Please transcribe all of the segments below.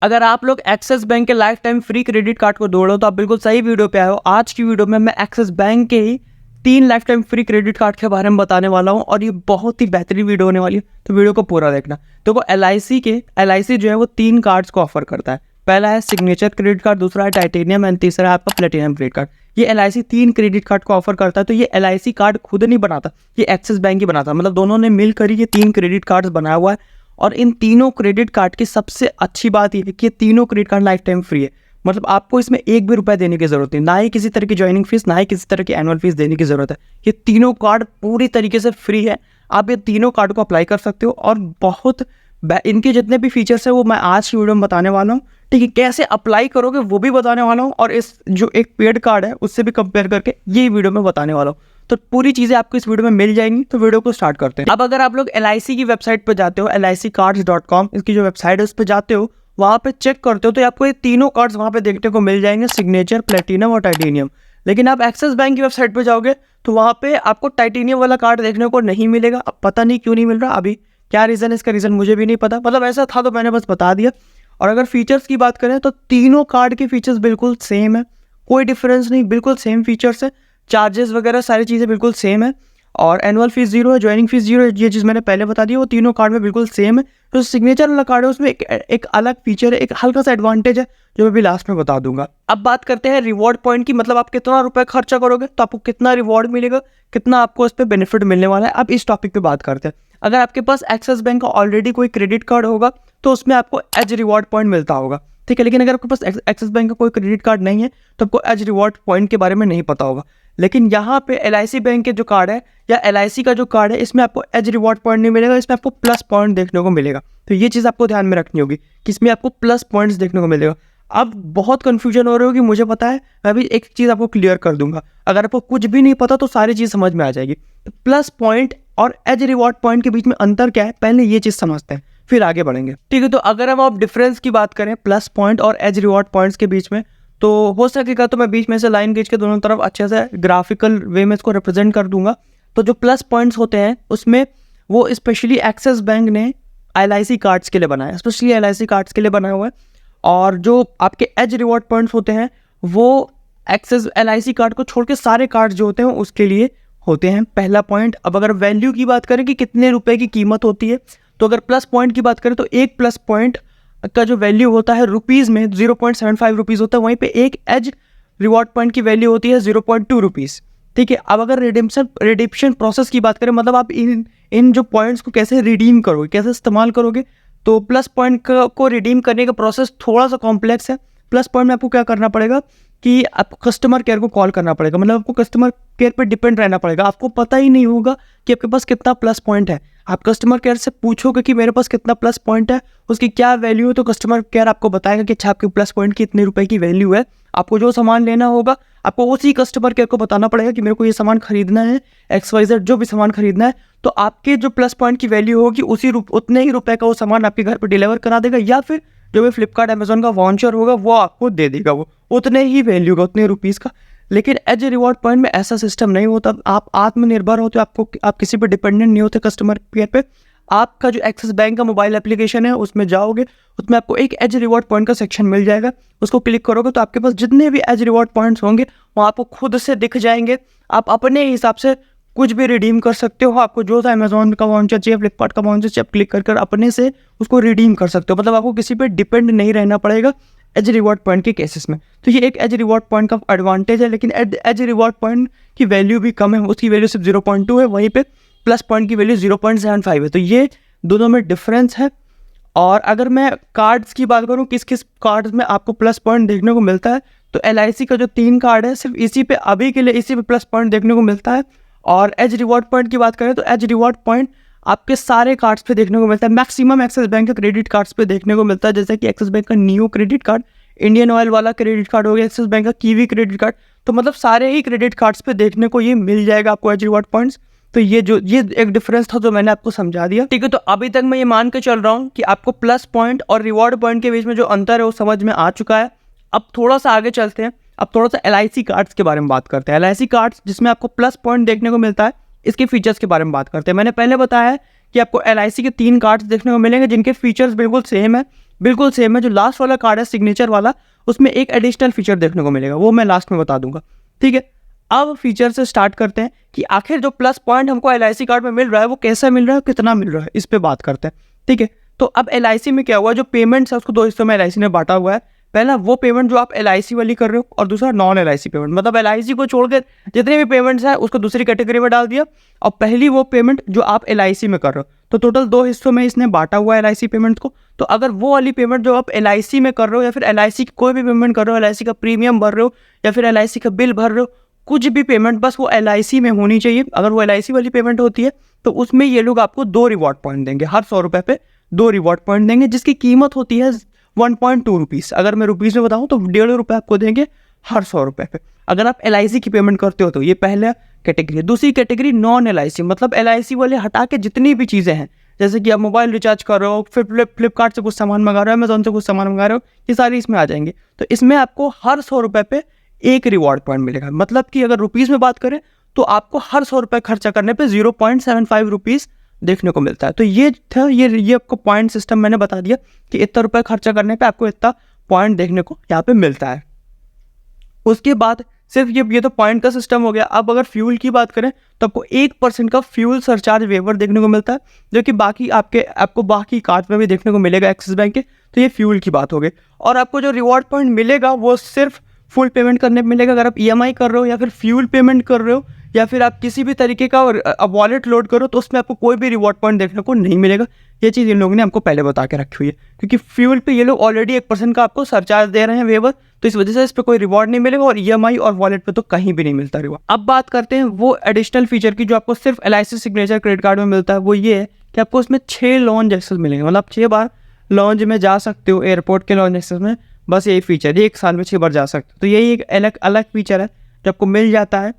अगर आप लोग एक्सिस बैंक के life time free credit card को ढूंढो तो आप बिल्कुल सही वीडियो पे आए हो। आज की वीडियो में मैं एक्सिस बैंक के ही 3 life time free credit card के बारे में बताने वाला हूं और ये बहुत ही बेहतरीन वीडियो होने वाली है, तो वीडियो को पूरा देखना। तो एल जो है वो 3 कार्ड्स को ऑफर करता है। पहला है सिग्नेचर क्रेडिट कार्ड, दूसरा है टाइटेनियम एंड तीसरा है आपका प्लेटिनम क्रेडिट कार्ड। ये एल 3 क्रेडिट कार्ड को ऑफर करता है। तो ये एल कार्ड खुद नहीं बनाता, ये एक्सिस बैंक ही बनाता, मतलब दोनों ने मिलकर ये 3 क्रेडिट कार्ड बनाया हुआ है। और इन तीनों क्रेडिट कार्ड की सबसे अच्छी बात यह है कि ये तीनों credit card life time free है। मतलब आपको इसमें एक भी रुपए देने की जरूरत नहीं, ना ही किसी तरह की ज्वाइनिंग फीस, ना ही किसी तरह की एनुअल फीस देने की जरूरत है। ये तीनों कार्ड पूरी तरीके से फ्री है। आप ये तीनों कार्ड को अप्लाई कर सकते हो और बहुत इनके जितने भी फीचर्स है वो मैं आज की वीडियो में बताने वाला हूँ। ठीक है, कैसे अप्लाई करोगे वो भी बताने वाला हूँ और इस जो एक पेड कार्ड है उससे भी कंपेयर करके ये वीडियो में बताने वाला हूँ। तो पूरी चीजें आपको इस वीडियो में मिल जाएंगी। तो वीडियो को स्टार्ट करते हैं। अब अगर आप लोग LIC की वेबसाइट पर जाते हो, LICcards.com इसकी जो वेबसाइट है उस पर जाते हो, वहां पे चेक करते हो तो आपको ये तीनों कार्ड्स वहां पे देखने को मिल जाएंगे, सिग्नेचर, प्लेटिनम और टाइटेनियम। लेकिन आप एक्सिस बैंक की वेबसाइट पर जाओगे तो वहां पे आपको टाइटेनियम वाला कार्ड देखने को नहीं मिलेगा। अब पता नहीं क्यों नहीं मिल रहा, अभी क्या रीजन है इसका, रीजन मुझे भी नहीं पता। मतलब ऐसा था तो मैंने बस बता दिया। और अगर फीचर्स की बात करें तो तीनों कार्ड के फीचर्स बिल्कुल सेम है, कोई डिफरेंस नहीं, बिल्कुल सेम फीचर्स है। चार्जेस वगैरह सारी चीज़ें बिल्कुल सेम है और एनुअल फीस 0 है, ज्वाइनिंग फीस 0 है। ये चीज़ मैंने पहले बता दी, वो तीनों कार्ड में बिल्कुल सेम है। जो सिग्नेचर वाला कार्ड है उसमें एक अलग फीचर है, एक हल्का सा एडवांटेज है जो मैं भी लास्ट में बता दूंगा। अब बात करते हैं रिवॉर्ड पॉइंट की, मतलब आप कितना रुपए खर्चा करोगे तो आपको कितना रिवॉर्ड मिलेगा, कितना आपको इस पर बेनिफिट मिलने वाला है। अब इस टॉपिक पे बात करते हैं। अगर आपके पास एक्सिस बैंक का ऑलरेडी कोई क्रेडिट कार्ड होगा तो उसमें आपको एज रिवॉर्ड पॉइंट मिलता होगा, ठीक है। लेकिन अगर आपके पास एक्सिस बैंक का कोई क्रेडिट कार्ड नहीं है तो आपको एज रिवॉर्ड पॉइंट के बारे में नहीं पता होगा। लेकिन यहाँ पे LIC बैंक के जो कार्ड है या LIC का जो कार्ड है इसमें आपको एज रिवॉर्ड पॉइंट नहीं मिलेगा, इसमें आपको प्लस पॉइंट देखने को मिलेगा। तो ये चीज़ आपको ध्यान में रखनी होगी कि इसमें आपको प्लस पॉइंट्स देखने को मिलेगा। अब बहुत कंफ्यूजन हो रही होगी, मुझे पता है, मैं भी एक चीज़ आपको क्लियर कर दूंगा। अगर आपको कुछ भी नहीं पता तो सारी चीज़ समझ में आ जाएगी। तो प्लस पॉइंट और एज रिवॉर्ड पॉइंट के बीच में अंतर क्या है, पहले ये चीज़ समझते हैं फिर आगे बढ़ेंगे, ठीक है। तो अगर हम आप डिफरेंस की बात करें प्लस पॉइंट और एज रिवॉर्ड पॉइंट्स के बीच में, तो हो सकेगा तो मैं बीच में से लाइन खींच के दोनों तरफ अच्छे से ग्राफिकल वे में इसको रिप्रेजेंट कर दूंगा। तो जो प्लस पॉइंट्स होते हैं उसमें वो स्पेशली एक्सिस बैंक ने LIC कार्ड्स के लिए बनाया, स्पेशली LIC कार्ड्स के लिए बनाया हुआ है। और जो आपके एज रिवॉर्ड पॉइंट्स होते हैं वो एक्सिस LIC कार्ड को छोड़ के सारे कार्ड्स जो होते हैं उसके लिए होते हैं। पहला पॉइंट। अब अगर वैल्यू की बात करें कि कितने रुपए की कीमत होती है, तो अगर प्लस पॉइंट की बात करें तो एक प्लस पॉइंट का जो वैल्यू होता है रुपीज़ में 0.75 रुपीज़ होता है, वहीं पे एक एज रिवॉर्ड पॉइंट की वैल्यू होती है 0.2 रुपीज़, ठीक है। अब अगर रिडीम्पशन प्रोसेस की बात करें, मतलब आप इन जो पॉइंट्स को कैसे रिडीम करोगे, कैसे इस्तेमाल करोगे, तो प्लस पॉइंट को रिडीम करने का प्रोसेस थोड़ा सा कॉम्प्लेक्स है। प्लस पॉइंट में आपको क्या करना पड़ेगा कि आपको कस्टमर केयर को कॉल करना पड़ेगा, मतलब आपको कस्टमर केयर पर डिपेंड रहना पड़ेगा। आपको पता ही नहीं होगा कि आपके पास कितना प्लस पॉइंट है। आप कस्टमर केयर से पूछोगे कि मेरे पास कितना प्लस पॉइंट है, उसकी क्या वैल्यू है, तो कस्टमर केयर आपको बताएगा कि अच्छा आपके प्लस पॉइंट की इतने रुपए की वैल्यू है। आपको जो सामान लेना होगा आपको उसी कस्टमर केयर को बताना पड़ेगा कि मेरे को ये सामान खरीदना है, XYZ जो भी सामान खरीदना है, तो आपके जो प्लस पॉइंट की वैल्यू होगी उतने ही रुपए का वो सामान आपके घर पर डिलीवर करा देगा, या फिर जो भी फ्लिपकार्ट अमेजोन का वाउचर होगा वो आपको दे देगा, वो उतने ही वैल्यू का, उतने रुपीज़ का। लेकिन एज रिवॉर्ड पॉइंट में ऐसा सिस्टम नहीं होता। आप आत्मनिर्भर होते हो, आप किसी पे डिपेंडेंट नहीं होते कस्टमर केयर पे। आपका जो एक्सिस बैंक का मोबाइल एप्लीकेशन है उसमें जाओगे, उसमें आपको एक एज रिवॉर्ड पॉइंट का सेक्शन मिल जाएगा, उसको क्लिक करोगे तो आपके पास जितने भी एज रिवॉर्ड पॉइंट्स होंगे वो आपको खुद से दिख जाएंगे। आप अपने हिसाब से कुछ भी रिडीम कर सकते हो। आपको जो सा अमेजोन का वाउचर चाहिए, फ्लिपकार्ट का वाउचर चाहिए, आप क्लिक कर अपने से उसको रिडीम कर सकते हो। मतलब आपको किसी पे डिपेंड नहीं रहना पड़ेगा एज रिवॉर्ड पॉइंट के केसेस में। तो ये एक एज रिवॉर्ड पॉइंट का एडवांटेज है। लेकिन एज रिवॉर्ड पॉइंट की वैल्यू भी कम है, उसकी वैल्यू सिर्फ 0.2 है, वहीं पे प्लस पॉइंट की वैल्यू 0.75 है। तो ये दोनों में डिफरेंस है। और अगर मैं कार्ड्स की बात करूँ, किस किस कार्ड्स में आपको प्लस पॉइंट देखने को मिलता है, तो LIC का जो 3 कार्ड है सिर्फ इसी पे अभी के लिए इसी पे प्लस पॉइंट देखने को मिलता है। और एज रिवॉर्ड पॉइंट की बात करें तो एज रिवॉर्ड पॉइंट आपके सारे कार्ड्स पे देखने को मिलता है। मैक्सिमम एक्सिस बैंक के क्रेडिट कार्ड्स पे देखने को मिलता है, जैसे कि एक्सिस बैंक का neo credit card, Indian oil वाला क्रेडिट कार्ड हो गया, एक्सिस बैंक का कीवी क्रेडिट कार्ड। तो मतलब सारे ही क्रेडिट कार्ड्स पे देखने को ये मिल जाएगा आपको एज रिवॉर्ड पॉइंट्स। तो ये एक डिफरेंस था जो मैंने आपको समझा दिया, ठीक है। तो अभी तक मैं ये मान के चल रहा हूँ कि आपको प्लस पॉइंट और रिवॉर्ड पॉइंट के बीच में जो अंतर है वो समझ में आ चुका है। अब थोड़ा सा आगे चलते हैं, अब थोड़ा सा LIC कार्ड्स के बारे में बात करते हैं। LIC कार्ड्स जिसमें आपको प्लस पॉइंट देखने को मिलता है, इसके फीचर्स के बारे में बात करते हैं। मैंने पहले बताया है कि आपको LIC के 3 कार्ड्स देखने को मिलेंगे जिनके फीचर्स बिल्कुल सेम है। बिल्कुल सेम है। जो लास्ट वाला कार्ड है सिग्नेचर वाला, उसमें एक एडिशनल फीचर देखने को मिलेगा, वो मैं लास्ट में बता दूंगा, ठीक है। अब फीचर से स्टार्ट करते हैं कि आखिर जो प्लस पॉइंट हमको LIC कार्ड में मिल रहा है वो कैसा मिल रहा है, कितना मिल रहा है, इस पे बात करते हैं, ठीक है। तो अब LIC में क्या हुआ, जो पेमेंट्स है उसको दो हिस्सों में LIC ने बांटा हुआ है। पहला वो पेमेंट जो आप LIC वाली कर रहे हो, और दूसरा नॉन LIC पेमेंट, मतलब LIC को छोड़कर जितने भी पेमेंट्स हैं उसको दूसरी कैटेगरी में डाल दिया, और पहली वो पेमेंट जो आप LIC में कर रहे हो। तो टोटल दो हिस्सों में इसने बांटा हुआ है LIC पेमेंट को। तो अगर वो वाली पेमेंट जो आप LIC में कर रहे हो, या फिर LIC की कोई भी पेमेंट कर रहे हो, LIC का प्रीमियम भर रहे हो, या फिर LIC का बिल भर रहे हो, कुछ भी पेमेंट बस वो LIC में होनी चाहिए। अगर वो LIC वाली पेमेंट होती है तो उसमें ये लोग आपको 2 रिवॉर्ड पॉइंट देंगे, हर 100 रुपये पे 2 रिवॉर्ड पॉइंट देंगे, जिसकी कीमत होती है 1.2 रुपीज़। अगर मैं रुपीज़ में बताऊँ तो 1.5 रुपये आपको देंगे हर 100 रुपये पे, अगर आप LIC की पेमेंट करते हो तो। ये पहला कैटेगरी है। दूसरी कैटेगरी नॉन LIC, मतलब LIC वाले हटा के जितनी भी चीज़ें हैं, जैसे कि आप मोबाइल रिचार्ज कर रहे हो, फिर फ्लिपकार्ट से कुछ सामान मंगा रहे हो, अमेजोन से कुछ सामान मंगा रहे हो, ये सारी इसमें आ जाएंगे। तो इसमें आपको हर 100 रुपये पे एक रिवॉर्ड पॉइंट मिलेगा। मतलब कि अगर रुपीज़ में बात करें तो आपको हर 100 रुपये खर्चा करने पे 0.75 रुपीज़ देखने को मिलता है। तो ये था, ये आपको पॉइंट सिस्टम मैंने बता दिया कि इतना रुपये खर्चा करने पे आपको इतना पॉइंट देखने को यहाँ पे मिलता है। उसके बाद सिर्फ ये तो पॉइंट का सिस्टम हो गया। अब अगर फ्यूल की बात करें तो आपको 1% का फ्यूल सरचार्ज वेवर देखने को मिलता है, जो कि बाकी आपको बाकी कार्ड में भी देखने को मिलेगा एक्सिस बैंक के। तो ये फ्यूल की बात हो गई। और आपको जो रिवॉर्ड पॉइंट मिलेगा वो सिर्फ फुल पेमेंट करने पे मिलेगा। अगर आप EMI कर रहे हो, या फिर फ्यूल पेमेंट कर रहे हो, या फिर आप किसी भी तरीके का वॉलेट लोड करो, तो उसमें आपको कोई भी रिवॉर्ड पॉइंट देखने को नहीं मिलेगा। ये चीज़ इन लोगों ने आपको पहले बता के रखी हुई है, क्योंकि फ्यूल पे ये लोग ऑलरेडी 1% का आपको सरचार्ज दे रहे हैं वेवर, तो इस वजह से इस पर कोई रिवॉर्ड नहीं मिलेगा। और EMI और वॉलेट पे तो कहीं भी नहीं मिलता रिवॉर्ड। अब बात करते हैं वो एडिशनल फीचर की जो आपको सिर्फ LIC सिग्नेचर क्रेडिट कार्ड में मिलता है। वो ये है कि आपको उसमें 6 लॉन्च एक्सेस मिलेंगे, मतलब 6 बार लॉन्च में जा सकते हो। एयरपोर्ट के लॉन्च एक्सेस में बस यही फीचर है, 1 साल में 6 बार जा सकते हो। तो यही एक अलग फीचर है जो आपको मिल जाता है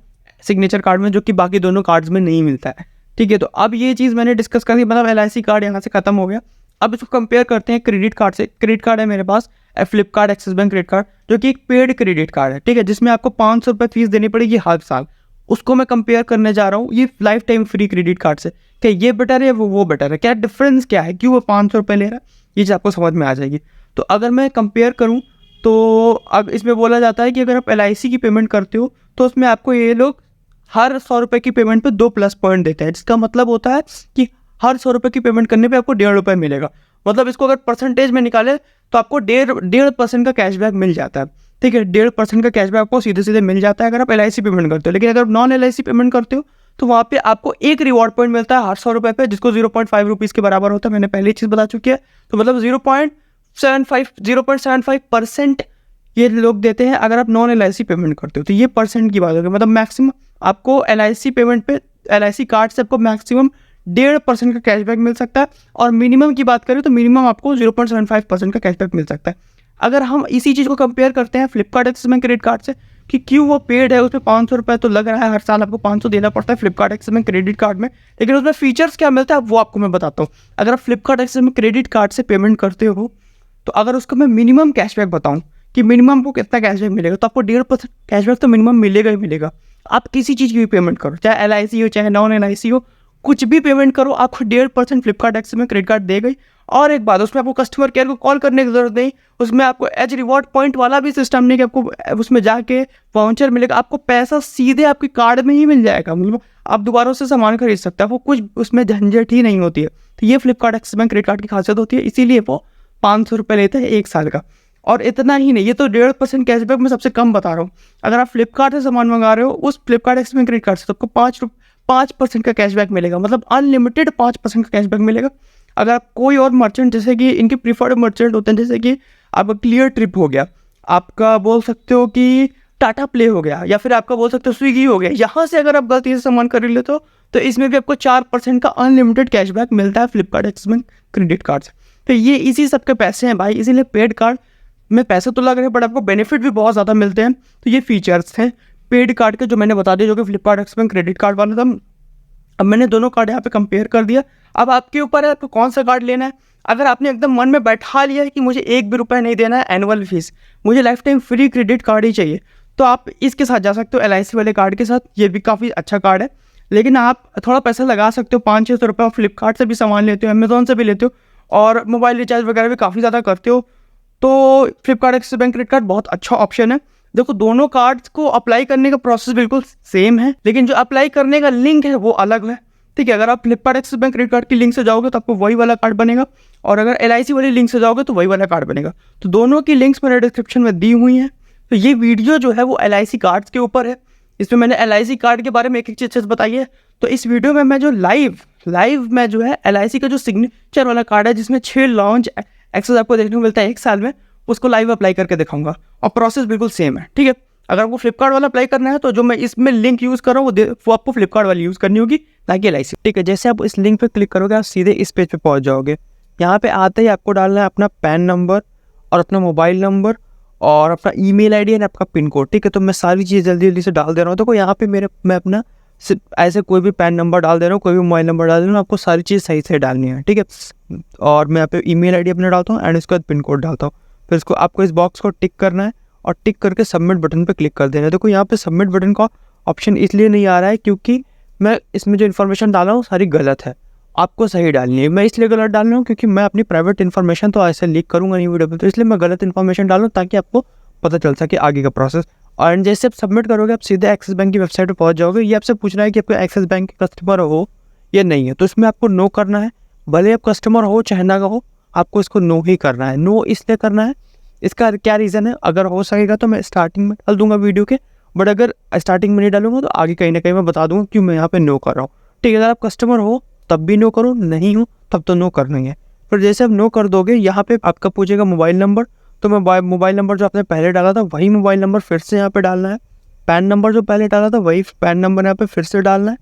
सिग्नेचर कार्ड में, जो कि बाकी दोनों कार्ड्स में नहीं मिलता है, ठीक है। तो अब ये चीज़ मैंने डिस्कस कर दी, मतलब LIC कार्ड यहाँ से खत्म हो गया। अब इसको कंपेयर करते हैं क्रेडिट कार्ड से। क्रेडिट कार्ड है मेरे पास फ्लिपकार्ट एक्सिस बैंक क्रेडिट कार्ड, जो कि एक पेड क्रेडिट कार्ड है, ठीक है, जिसमें आपको 500 रुपये फीस देनी पड़ेगी हर साल। उसको मैं कंपेयर करने जा रहा हूँ ये life time free credit card से। क्या ये बेटर है, वो बेटर है, क्या डिफरेंस क्या है, क्यों वो 500 रुपये ले रहा है, ये चीज़ आपको समझ में आ जाएगी। तो अगर मैं कंपेयर करूँ तो अब इसमें बोला जाता है कि अगर आप LIC की पेमेंट करते हो तो उसमें आपको ये लोग हर 100 रुपये की पेमेंट पे 2 प्लस पॉइंट देते हैं, जिसका मतलब होता है कि हर 100 रुपये की पेमेंट करने पे आपको 1.5 रुपये मिलेगा। मतलब इसको अगर परसेंटेज में निकाले तो आपको 1.5% का कैशबैक मिल जाता है, ठीक है। 1.5% का कैशबैक आपको सीधे सीधे मिल जाता है अगर आप LIC पेमेंट करते हो। लेकिन अगर आप नॉन LIC पेमेंट करते हो तो वहाँ पे आपको एक रिवॉर्ड पॉइंट मिलता है हर 100 रुपये पे, जिसको 0.5 रुपीज़ के बराबर होता है। मैंने पहले चीज़ बता चुकी है। तो मतलब 0.75% ये लोग देते हैं अगर आप नॉन LIC पेमेंट करते हो। तो ये परसेंट की बात होगी, मतलब मैक्सिमम आपको LIC पेमेंट पे LIC कार्ड से आपको मैक्सिमम 1.5% का कैशबैक मिल सकता है। और मिनिमम की बात करें तो मिनिमम आपको 0.75% का कैशबैक मिल सकता है। अगर हम इसी चीज़ को कंपेयर करते हैं फ्लिपकार्ट एक्सिस बैंक क्रेडिट कार्ड से कि क्यों वो पेड है, उसमें 500 रुपये तो लग रहा है, हर साल आपको 500 देना पड़ता है फ्लिपकार्ट एक्सिस बैंक क्रेडिट कार्ड में, लेकिन उसमें फीचर्स क्या मिलता है वो आपको मैं बताता हूँ। अगर आप फ्लिपकार्ट एक्सिस बैंक क्रेडिट कार्ड से पेमेंट करते हो तो अगर उसका मैं मिनिमम कैशबैक बताऊँ कि मिनिमम को कितना कैशबैक मिलेगा, तो आपको 1.5% कैशबैक तो मिनिमम मिलेगा ही मिलेगा। आप किसी चीज़ की भी पेमेंट करो, चाहे LIC हो चाहे नॉन LIC हो, कुछ भी पेमेंट करो, आपको 1.5% फ्लिपकार्ट एक्सिस में क्रेडिट कार्ड देगा ही। और एक बात, उसमें आपको कस्टमर केयर को कॉल करने की जरूरत नहीं, उसमें आपको एज रिवॉर्ड पॉइंट वाला भी सिस्टम नहीं कि आपको उसमें जाके वाउचर मिलेगा, आपको पैसा सीधे आपके कार्ड में ही मिल जाएगा। मतलब आप दोबारा से सामान खरीद सकते हैं, वो कुछ उसमें झंझट ही नहीं होती है। तो ये फ्लिपकार्ट एक्सिस बैंक क्रेडिट कार्ड की खासियत होती है, इसीलिए वो 500 रुपये लेते हैं 1 साल का। और इतना ही नहीं, ये तो 1.5% कैशबैक मैं सबसे कम बता रहा हूँ। अगर आप फ्लिपकार्ट से सामान मंगा रहे हो उस फ्लिपकार्ट एक्सिस बैंक क्रेडिट कार्ड से, तो आपको 5% का कैशबैक मिलेगा, मतलब अनलिमिटेड 5% का कैशबैक मिलेगा। अगर आप कोई और मर्चेंट, जैसे कि इनके प्रीफर्ड मर्चेंट होते हैं, जैसे कि आपका क्लियर ट्रिप हो गया, आपका बोल सकते हो कि टाटा प्ले हो गया, या फिर आपका बोल सकते हो स्विगी हो गया, यहाँ से अगर आप गलती से सामान खरीद लेते हो तो इसमें भी आपको 4% का अनलिमिटेड कैशबैक मिलता है फ्लिपकार्ट एक्सिस बैंक क्रेडिट कार्ड से। तो ये इसी सब के पैसे हैं भाई, इसीलिए पेड कार्ड में पैसे तो लग रहे हैं बट आपको बेनिफिट भी बहुत ज़्यादा मिलते हैं। तो ये फीचर्स हैं पेड कार्ड के जो मैंने बता दिया, जो कि फ्लिपकार्ट एक्सिस बैंक क्रेडिट कार्ड वाला था। अब मैंने दोनों कार्ड यहाँ पे कंपेयर कर दिया। अब आपके ऊपर है आपको कौन सा कार्ड लेना है। अगर आपने एकदम मन में बैठा लिया है कि मुझे 1 भी रुपया नहीं देना है एनुअल फीस, मुझे lifetime free credit card ही चाहिए, तो आप इसके साथ जा सकते हो, LIC वाले कार्ड के साथ। ये भी काफ़ी अच्छा कार्ड है, लेकिन आप थोड़ा पैसा लगा सकते हो, 500-600 रुपये। फ्लिपकार्ट से भी सामान लेते हो, अमेजोन से भी लेते हो, और मोबाइल रिचार्ज वगैरह भी काफ़ी ज़्यादा करते हो तो फ्लिपकार्ट एक्सिस बैंक क्रेडिट कार्ड बहुत अच्छा ऑप्शन है। देखो दोनों कार्ड्स को अप्लाई करने का प्रोसेस बिल्कुल सेम है, लेकिन जो अप्लाई करने का लिंक है वो अलग है। ठीक है, अगर आप फ्लिपकार्ट एक्सिस बैंक क्रेडिट कार्ड की लिंक से जाओगे तो आपको वही वाला कार्ड बनेगा, और अगर LIC वाली लिंक से जाओगे तो वही वाला कार्ड बनेगा। तो दोनों की लिंक्स मैंने डिस्क्रिप्शन में दी हुई हैं। तो ये वीडियो जो है वो LIC कार्ड्स के ऊपर है। इसमें मैंने LIC कार्ड के बारे में एक चीज़ बताई है। तो इस वीडियो में मैं जो लाइव में जो है LIC का जो सिग्नेचर वाला कार्ड है जिसमें 6 लॉन्च एक्सेस आपको देखने को मिलता है 1 साल में, उसको लाइव अप्लाई करके दिखाऊंगा और प्रोसेस बिल्कुल सेम है। ठीक है, अगर आपको फ्लिपकार्ट वाला अप्लाई करना है तो जो मैं इसमें लिंक यूज़ कर रहा हूँ वो आपको फ्लिपकार्ट वाली यूज़ करनी होगी, ना कि LIC। ठीक है, जैसे आप इस लिंक पे क्लिक करोगे आप सीधे इस पेज पे पहुँच जाओगे। यहाँ पे आते ही आपको डालना है अपना पैन नंबर और अपना मोबाइल नंबर और अपना ईमेल ID और आपका पिन कोड। ठीक है, तो मैं सारी चीज़ जल्दी से डाल दे रहा हूँ। देखो यहाँ पे मैं अपना ऐसे कोई भी पैन नंबर डाल दे रहा हूँ, कोई भी मोबाइल नंबर डाल दे रहा हूँ, आपको सारी चीज़ सही से डालनी है। ठीक है, और मैं यहाँ पे ईमेल ID अपना डालता हूँ एंड उसके बाद पिन कोड डालता हूँ। फिर इसको आपको इस बॉक्स को टिक करना है और टिक करके सबमिट बटन पे क्लिक कर देना है। देखो यहाँ पे सबमिट बटन का ऑप्शन इसलिए नहीं आ रहा है क्योंकि मैं इसमें जो इन्फॉर्मेशन डाला हूँ सारी गलत है, आपको सही डालनी है। मैं इसलिए गलत डाल रहा हूँ क्योंकि मैं अपनी प्राइवेट इन्फॉर्मेशन तो ऐसे लीक करूँगा नहीं वीडियो पर, तो इसलिए मैं गलत इन्फॉर्मेशन डाल रहा हूँ ताकि आपको पता चल सके आगे का प्रोसेस। और जैसे आप सबमिट करोगे आप सीधे एक्सिस बैंक की वेबसाइट पर पहुँच जाओगे। ये आपसे पूछ रहा है कि आपको एक्सिस बैंक के कस्टमर हो या नहीं है, तो इसमें आपको नो करना है। भले आप कस्टमर हो चाहे ना हो, आपको इसको नो ही करना है। नो इसलिए करना है, इसका क्या रीज़न है, अगर हो सकेगा तो मैं स्टार्टिंग में डाल दूंगा वीडियो के, बट अगर स्टार्टिंग में नहीं डालूंगा तो आगे कहीं ना कहीं मैं बता दूंगा क्यों मैं यहाँ पे नो कर रहा हूँ। ठीक है, अगर आप कस्टमर हो तब भी नो करो, नहीं हो तब तो नो करना ही है। फिर जैसे आप नो कर दोगे यहाँ पे आपका पूछेगा मोबाइल नंबर, तो मैं मोबाइल नंबर जो आपने पहले डाला था वही मोबाइल नंबर फिर से यहाँ पे डालना है। पैन नंबर जो पहले डाला था वही पैन नंबर यहाँ पे फिर से डालना है।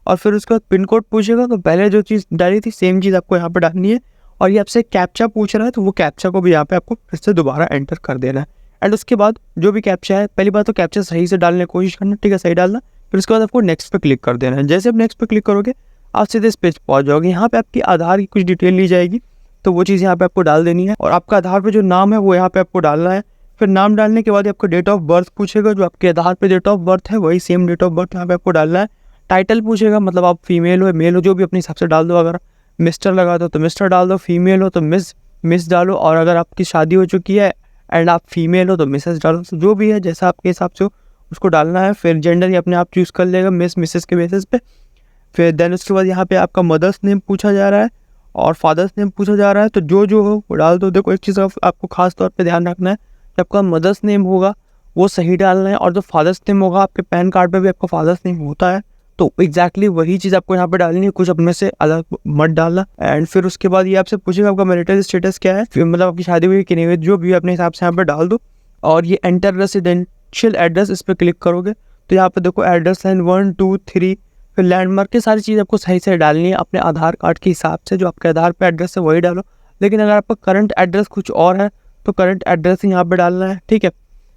और फिर उसके बाद पिन कोड पूछेगा तो पहले जो चीज़ डाली थी सेम चीज़ आपको यहाँ पे डालनी है। और ये आपसे कैप्चा पूछ रहा है तो वो कैप्चा को भी यहाँ पे आपको फिर से दोबारा एंटर कर देना है। एंड उसके बाद जो भी कैप्चा है, पहली बात तो कैप्चा सही से डालने की कोशिश करना। ठीक है, सही डालना। फिर उसके बाद आपको नेक्स्ट पे क्लिक कर देना है। जैसे आप नेक्स्ट पे क्लिक करोगे आप सीधे इस पेज पहुँच जाओगे। यहाँ पे आपकी आधार की कुछ डिटेल ली जाएगी तो वो चीज़ यहाँ पे आपको डाल देनी है। और आपका आधार पे जो नाम है वो यहाँ पे आपको डालना है। फिर नाम डालने के बाद आपको डेट ऑफ बर्थ पूछेगा, जो आपके आधार पे डेट ऑफ बर्थ है वही सेम डेट ऑफ बर्थ यहाँ पे आपको डालना है। टाइटल पूछेगा, मतलब आप फीमेल हो मेल हो जो भी अपने हिसाब से डाल दो। अगर मिस्टर लगा दो तो मिस्टर डाल दो, फीमेल हो तो मिस डालो, और अगर आपकी शादी हो चुकी है एंड आप फीमेल हो तो मिसेस डालो। तो जो भी है जैसा आपके हिसाब से हो उसको डालना है। फिर जेंडर ही अपने आप चूज़ कर लेगा मिसेस के बेसिस पे। फिर देन उसके बाद यहाँ पे आपका मदर्स नेम पूछा जा रहा है और फादर्स नेम पूछा जा रहा है, तो जो हो वो डाल दो। देखो एक चीज़ आपको खास तौर पे ध्यान रखना है, जब आपका मदर्स नेम होगा वो सही डालना है, और जो फादर्स नेम होगा आपके पैन कार्ड पे भी आपका फादर्स नेम होता है तो एग्जैक्टली वही चीज़ आपको यहाँ पे डालनी है, कुछ अपने से अलग मत डालना। एंड फिर उसके बाद ये आपसे पूछेगा आपका मैरिटल स्टेटस क्या है, फिर मतलब आपकी शादी हुई कि नहीं हुई, जो भी अपने हिसाब से यहाँ पे डाल दो। और ये एंटर रेसिडेंशियल एड्रेस, इस पर क्लिक करोगे तो यहाँ पे देखो एड्रेस लाइन 1 2 3, फिर लैंडमार्क की सारी चीज़ आपको सही से डालनी है अपने आधार कार्ड के हिसाब से। जो आपके आधार पे एड्रेस है वही डालो, लेकिन अगर आपका करंट एड्रेस कुछ और है तो करंट एड्रेस ही यहाँ पे डालना है। ठीक है,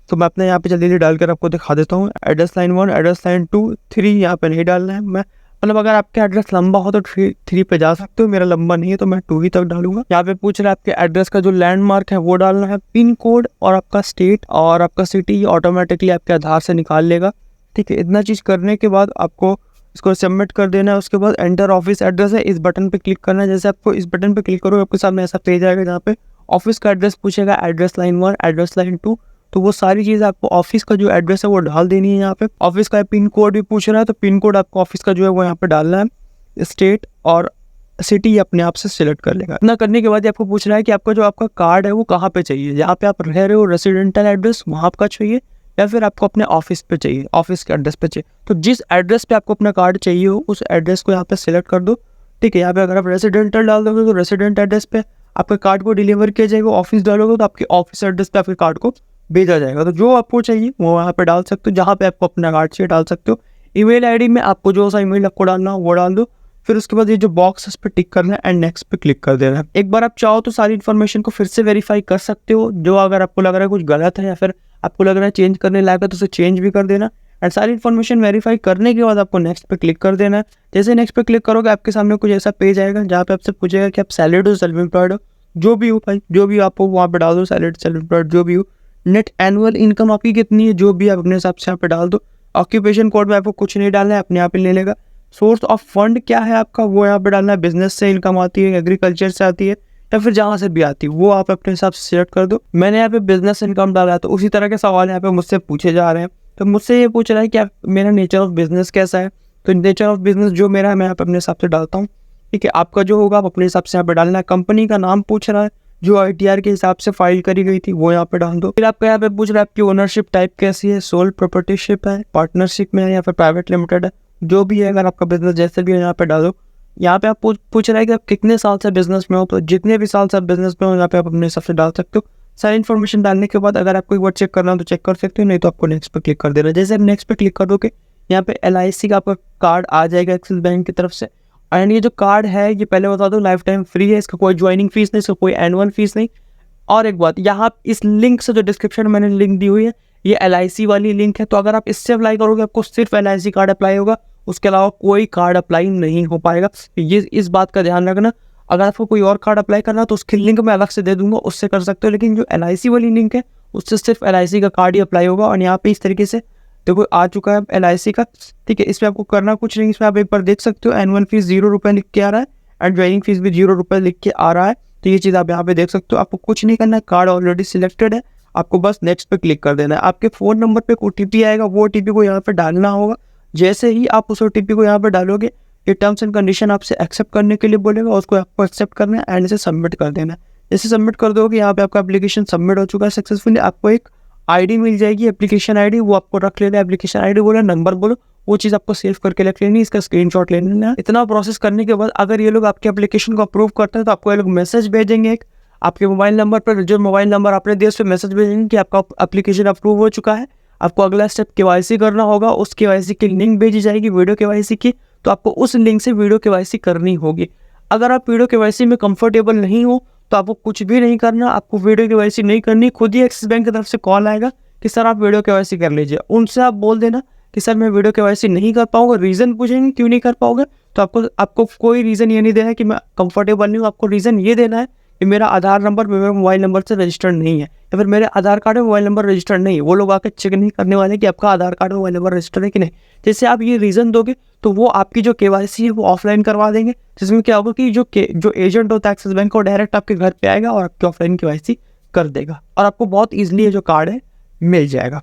तो मैं अपने यहाँ पे जल्दी डालकर आपको दिखा देता हूँ। एड्रेस लाइन 1, एड्रेस लाइन 2, 3 यहाँ पे नहीं डालना है। मैं मतलब अगर आपके एड्रेस लंबा हो तो 3 पे जा सकते हो, मेरा लंबा नहीं है तो मैं 2 ही तक डालूंगा। यहाँ पे पूछ रहा है आपके एड्रेस का जो लैंडमार्क है वो डालना है, पिन कोड और आपका स्टेट और आपका सिटी ऑटोमेटिकली आपके आधार से निकाल लेगा। ठीक है, इतना चीज़ करने के बाद आपको इसको सबमिट कर देना है। उसके बाद एंटर ऑफिस एड्रेस है, इस बटन पे क्लिक करना है। जैसे आपको इस बटन पे क्लिक करोगे आपके सामने ऐसा पेज आएगा जहाँ पे ऑफिस का एड्रेस पूछेगा, एड्रेस लाइन 1, एड्रेस लाइन 2, तो वो सारी चीज़ आपको ऑफिस का जो एड्रेस है वो डाल देनी है। यहाँ पे ऑफिस का पिन कोड भी पूछ रहा है तो पिन कोड आपको ऑफिस का जो है वो यहाँ पे डालना है। स्टेट और सिटी अपने आप से सिलेक्ट कर लेगा। इतना करने के बाद आपको पूछ रहा है कि आपका जो आपका कार्ड है वो कहाँ पे चाहिए, जहाँ पे आप रह रहे हो रेसिडेंटल एड्रेस वहाँ आपका चाहिए या फिर आपको अपने ऑफिस पे चाहिए, ऑफिस के एड्रेस पे चाहिए। तो जिस एड्रेस पे आपको अपना कार्ड चाहिए हो उस एड्रेस को यहाँ पे सिलेक्ट कर दो। ठीक है, यहाँ पे अगर आप रेसिडेंटल डाल दोगे तो रेसिडेंट एड्रेस पे आपके कार्ड को डिलीवर किया जाएगा। ऑफिस डालोगे तो आपके ऑफिस एड्रेस पे आपके कार्ड को भेजा जाएगा। तो जो आपको चाहिए वो यहाँ पे डाल सकते हो, जहाँ पे आपको अपना कार्ड चाहिए डाल सकते हो। ईमेल आईडी में आपको जो सा ईमेल आपको डालना हो वो डाल दो। फिर उसके बाद ये जो बॉक्स है उस पर टिक करना है एंड नेक्स्ट पे क्लिक कर देना है। एक बार आप चाहो तो सारी इन्फॉर्मेशन को फिर से वेरीफाई कर सकते हो, जो अगर आपको लग रहा है कुछ गलत है या फिर आपको लग रहा है चेंज करने लायक है तो उसे चेंज भी कर देना। एंड सारी इन्फॉर्मेशन वेरीफाई करने के बाद आपको नेक्स्ट पे क्लिक कर देना है। जैसे नेक्स्ट पे क्लिक करोगे आपके सामने कुछ ऐसा पेज आएगा जहाँ पे आपसे पूछेगा कि आप सैलरीड हो सेल्फ एम्प्लॉयड हो, जो भी हो भाई, जो भी आपको वहाँ पे डाल दो, सैलरीड सेल्फ एम्प्लॉयड जो भी हो। नेट एनुअल इनकम आपकी कितनी है जो भी आप अपने हिसाब से यहाँ पे डाल दो। ऑक्यूपेशन कोड में आपको कुछ नहीं डालना है, अपने आप ही ले लेगा। सोर्स ऑफ फंड क्या है आपका वो यहाँ पे डालना है, बिजनेस से इनकम आती है, एग्रीकल्चर से आती है या फिर जहाँ से भी आती है वो आप अपने हिसाब से सिलेक्ट कर दो। मैंने यहाँ पे बिजनेस इनकम डाला है, तो उसी तरह के सवाल यहाँ पे मुझसे पूछे जा रहे हैं। तो मुझसे ये पूछ रहा है कि आप मेरा नेचर ऑफ बिजनेस कैसा है, तो नेचर ऑफ बिजनेस जो मेरा है मैं यहाँ पे अपने हिसाब से डालता हूँ। ठीक है, आपका जो होगा आप अपने हिसाब से यहाँ पे डालना है। कंपनी का नाम पूछ रहा है, जो ITR के हिसाब से फाइल करी गई थी वो यहाँ पे डाल दो। फिर आपको यहाँ पे पूछ रहा है आपकी ओनरशिप टाइप कैसी है, सोल प्रोपर्टीशिप है, पार्टनरशिप में है या फिर प्राइवेट लिमिटेड है, जो भी है अगर आपका बिजनेस जैसे भी है यहाँ पे डालो। यहाँ पे आप पूछ रहा है कि आप कितने साल से बिजनेस में हो, तो जितने भी साल से आप बिजनेस में हो यहाँ पे आप अपने हिसाब से डाल सकते हो। सारी इन्फॉर्मेशन डालने के बाद अगर आपको एक बार चेक करना हो तो चेक कर सकते हो, नहीं तो आपको नेक्स्ट पे क्लिक कर देना। जैसे आप नेक्स्ट पे क्लिक करोगे यहाँ पे LIC का आपका कार्ड आ जाएगा एक्सिस बैंक की तरफ से। एंड ये जो कार्ड है ये पहले बता दो लाइफ टाइम फ्री है, इसका कोई ज्वाइनिंग फीस नहीं, इसका कोई एनुअल फीस नहीं। और एक बात, यहाँ इस लिंक से जो डिस्क्रिप्शन में मैंने लिंक दी हुई है ये LIC वाली लिंक है, तो अगर आप इससे अप्लाई करोगे आपको सिर्फ LIC कार्ड अप्लाई होगा, उसके अलावा कोई कार्ड अप्लाई नहीं हो पाएगा। ये इस बात का ध्यान रखना। अगर आपको कोई और कार्ड अप्लाई करना है तो उसकी लिंक मैं अलग से दे दूंगा, उससे कर सकते हो, लेकिन जो LIC वाली लिंक है उससे सिर्फ LIC का कार्ड ही अप्लाई होगा। और यहाँ पे इस तरीके से देखो आ चुका है LIC का। ठीक है, इसमें आपको करना कुछ नहीं, इसमें आप एक बार देख सकते हो एनुअल फीस 0 रुपये लिख के आ रहा है एंड ज्वाइनिंग फीस भी 0 रुपये लिख के आ रहा है। तो ये चीज़ आप यहाँ पे देख सकते हो। आपको कुछ नहीं करना है, कार्ड ऑलरेडी सिलेक्टेड है, आपको बस नेक्स्ट पे क्लिक कर देना है। आपके फ़ोन नंबर पे एक OTP आएगा, वो OTP को यहाँ पे डालना होगा। जैसे ही आप उस OTP को यहाँ पे डालोगे ये टर्म्स एंड कंडीशन आपसे एक्सेप्ट करने के लिए बोलेगा, उसको आपको एक्सेप्ट करना है एंड इसे सबमिट कर देना है। जैसे सबमिट कर दोगे यहाँ पे आपका एप्लीकेशन सबमिट हो चुका है सक्सेसफुली। आपको एक ID मिल जाएगी, एप्लीकेशन ID, वो आपको रख लेना है। एप्लीकेशन ID बोलो, नंबर बोलो, वो चीज़ आपको सेव करके रख लेनी है, इसका स्क्रीनशॉट ले लेना है। इतना प्रोसेस करने के बाद अगर ये लोग आपके एप्लीकेशन को अप्रूव करते हैं तो आपको ये लोग मैसेज भेजेंगे एक आपके मोबाइल नंबर पर, जो मोबाइल नंबर आपने दिया उस पर मैसेज भेजेंगे कि आपका एप्लीकेशन अप्रूव हो चुका है। आपको अगला स्टेप KYC करना होगा, उस KYC की लिंक भेजी जाएगी वीडियो KYC की, तो आपको उस लिंक से वीडियो KYC करनी होगी। अगर आप वीडियो KYC में कंफर्टेबल नहीं हो तो आपको कुछ भी नहीं करना, आपको वीडियो KYC नहीं करनी, खुद ही एक्सिस बैंक की तरफ से कॉल आएगा कि सर आप वीडियो KYC कर लीजिए। उनसे आप बोल देना कि सर मैं वीडियो KYC नहीं कर पाऊंगा, रीज़न पूछेंगे क्यों नहीं कर पाओगे, तो आपको कोई रीज़न ये नहीं देना है कि मैं कंफर्टेबल नहीं हूँ, आपको रीज़न ये देना है कि मेरा आधार नंबर मेरे मोबाइल नंबर से रजिस्टर्ड नहीं है या फिर मेरे आधार कार्ड में मोबाइल नंबर रजिस्टर्ड नहीं है। वो लोग आकर चेक नहीं करने वाले कि आपका आधार कार्ड में मोबाइल नंबर रजिस्टर्ड है कि नहीं। जैसे आप ये रीज़न दोगे तो वो आपकी जो KYC है वो ऑफलाइन करवा देंगे, जिसमें क्या होगा कि जो एजेंट होता है एक्सिस बैंक का, डायरेक्ट आपके घर पे आएगा और आपकी ऑफलाइन KYC कर देगा और आपको बहुत ईजिली ये जो कार्ड है मिल जाएगा।